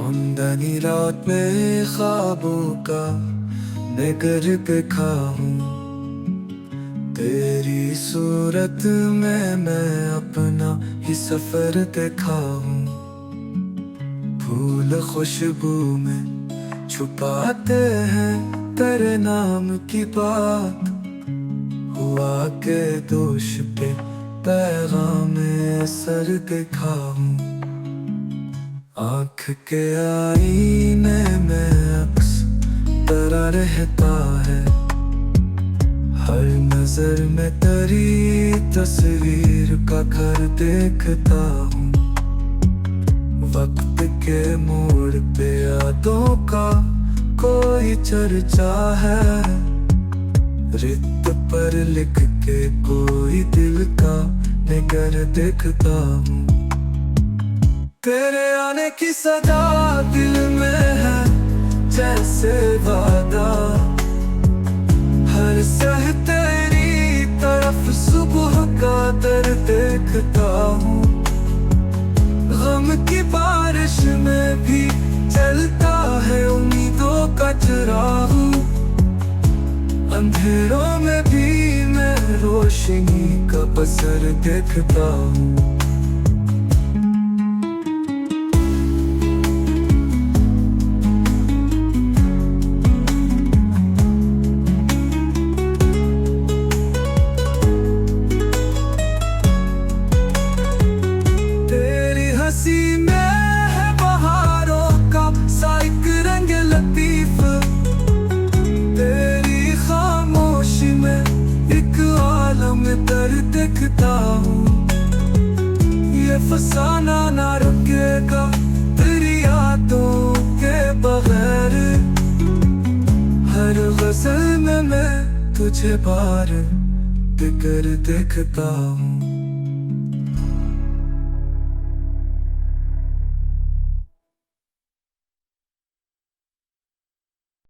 धुंधनी रात में ख्वाबों का नगर देखा हूँ। तेरी सूरत में मैं अपना ही सफर देखा हूँ। फूल खुशबू में छुपाते हैं तेरे नाम की बात। हुआ के दोष पे पैगाम सर देखा हूँ। आँख के आईने में अक्स तेरा रहता है। हर नजर में तेरी तस्वीर का घर देखता हूँ। वक्त के मोड़ पे यादों का कोई चर्चा है। रित पर लिख के कोई दिल का नगर देखता हूँ। तेरे आने की सदा दिल में है जैसे वादा। हर सह तेरी तरफ सुबह का दर देखता हूँ। गम की बारिश में भी चलता है उम्मीदों का चिराग। अंधेरों में भी मैं रोशनी का बसर देखता हूँ। हंसी में है बहारों का सा एक रंग लतीफ। तेरी खामोशी में एक आलम दर्द देखता हूँ। ये फसाना ना रुकेगा तेरी यादों के बगैर। हर गजल में मैं तुझे बार बिकर देखता हूँ।